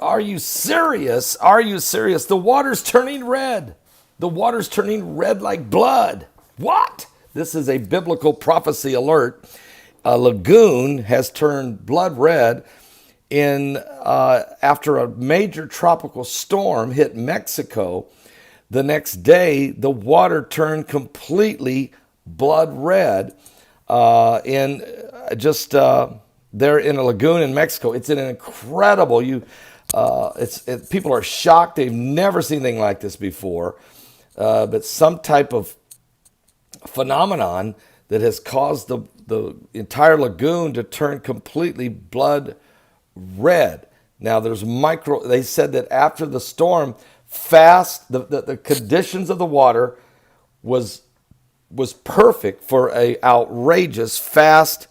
Are you serious? Are you serious? The water's turning red. The water's turning red like blood. What? This is a biblical prophecy alert. A lagoon has turned blood red in after a major tropical storm hit Mexico. The next day, the water turned completely blood red in just there in a lagoon in Mexico. It's an incredible. People are shocked. They've never seen anything like this before. But some type of phenomenon that has caused the entire lagoon to turn completely blood red. Now they said that after the storm, the conditions of the water was perfect for a outrageous, fast,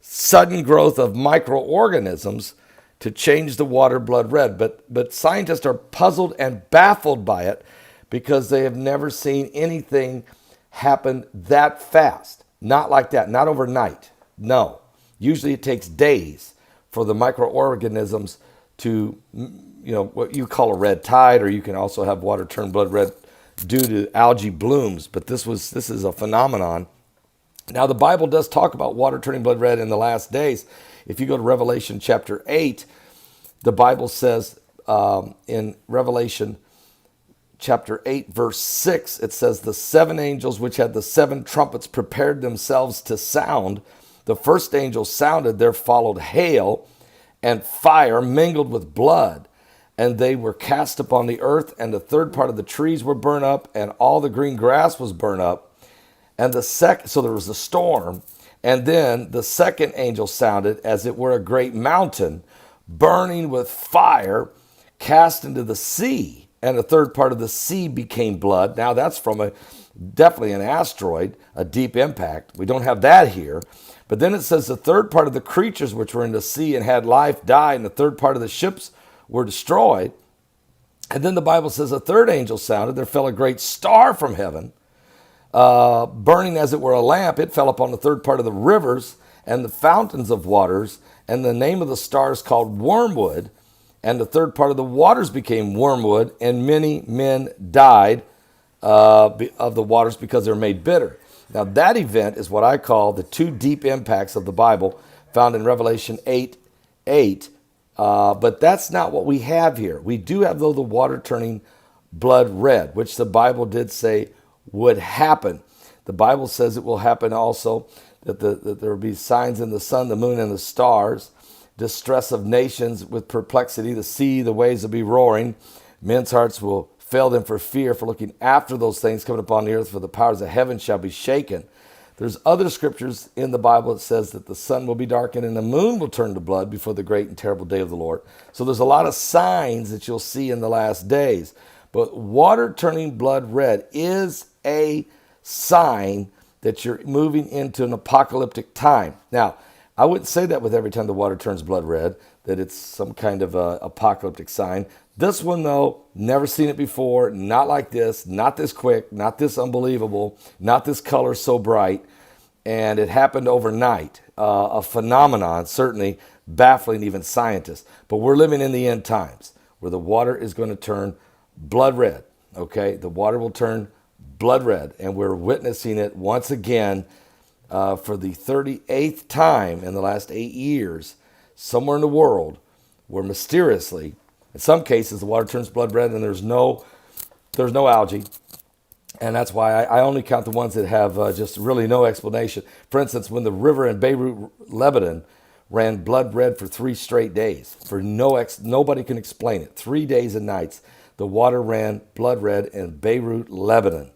sudden growth of microorganisms to change the water blood red. But scientists are puzzled and baffled by it because they have never seen anything happen that fast. Not like that, not overnight. No. Usually it takes days for the microorganisms to, what you call a red tide, or you can also have water turn blood red due to algae blooms. But this is a phenomenon. Now, the Bible does talk about water turning blood red in the last days. If you go to Revelation chapter 8, the Bible says in Revelation chapter 8, verse 6, it says, the seven angels which had the seven trumpets prepared themselves to sound. The first angel sounded, there followed hail and fire mingled with blood, and they were cast upon the earth, and the third part of the trees were burned up, and all the green grass was burned up. And so there was a storm, and then the second angel sounded, as it were a great mountain, burning with fire, cast into the sea. And the third part of the sea became blood. Now that's from definitely an asteroid, a deep impact. We don't have that here. But then it says the third part of the creatures which were in the sea and had life died, and the third part of the ships were destroyed. And then the Bible says a third angel sounded. There fell a great star from heaven, burning as it were a lamp. It fell upon the third part of the rivers and the fountains of waters. And the name of the star is called Wormwood. And the third part of the waters became wormwood, and many men died of the waters because they were made bitter. Now that event is what I call the two deep impacts of the Bible found in Revelation 8:8. But that's not what we have here. We do have, though, the water turning blood red, which the Bible did say would happen. The Bible says it will happen also, that there will be signs in the sun, the moon, and the stars. Distress of nations with perplexity. The sea, the waves will be roaring. Men's hearts will fail them for fear, for looking after those things coming upon the earth, for the powers of heaven shall be shaken. There's other scriptures in the Bible that says that the sun will be darkened and the moon will turn to blood before the great and terrible day of the Lord. So there's a lot of signs that you'll see in the last days. But water turning blood red is a sign that you're moving into an apocalyptic time. Now, I wouldn't say that with every time the water turns blood red, that it's some kind of apocalyptic sign. This one, though, never seen it before, not like this, not this quick, not this unbelievable, not this color so bright, and it happened overnight. A phenomenon, certainly baffling even scientists. But we're living in the end times where the water is going to turn blood red, okay? The water will turn blood red, and we're witnessing it once again for the 38th time in the last 8 years, somewhere in the world, where mysteriously, in some cases, the water turns blood red and there's no algae. And that's why I only count the ones that have just really no explanation. For instance, when the river in Beirut, Lebanon, ran blood red for 3 straight days, nobody can explain it. 3 days and nights, the water ran blood red in Beirut, Lebanon,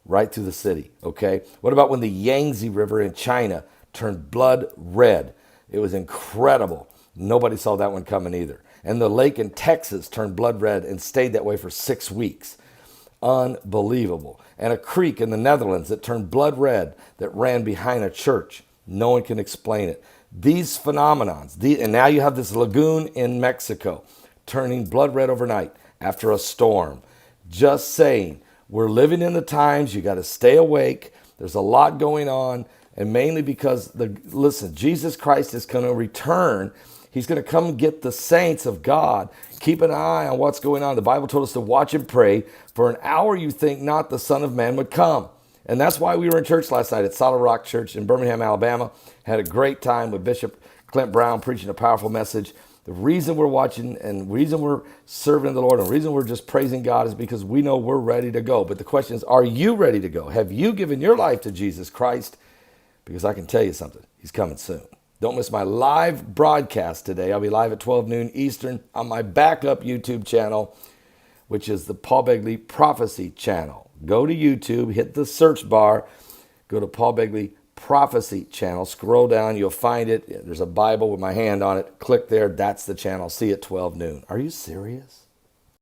right through the city, okay? What about when the Yangtze River in China turned blood red? It was incredible. Nobody saw that one coming either. And the lake in Texas turned blood red and stayed that way for 6 weeks. Unbelievable. And a creek in the Netherlands that turned blood red that ran behind a church. No one can explain it. These phenomenons, and now you have this lagoon in Mexico turning blood red overnight after a storm. Just saying, we're living in the times. You got to stay awake. There's a lot going on, and mainly because, listen, Jesus Christ is going to return. He's going to come get the saints of God. Keep an eye on what's going on. The Bible told us to watch and pray. For an hour you think not the Son of Man would come. And that's why we were in church last night at Solid Rock Church in Birmingham, Alabama. Had a great time with Bishop Clint Brown preaching a powerful message. The reason we're watching and the reason we're serving the Lord and the reason we're just praising God is because we know we're ready to go. But the question is, are you ready to go? Have you given your life to Jesus Christ? Because I can tell you something, he's coming soon. Don't miss my live broadcast today. I'll be live at 12 noon Eastern on my backup YouTube channel, which is the Paul Begley Prophecy channel. Go to YouTube, hit the search bar, go to Paul Begley Prophecy channel, scroll down, you'll find it. There's a Bible with my hand on it. Click there, that's the channel. See you at 12 noon. Are you serious?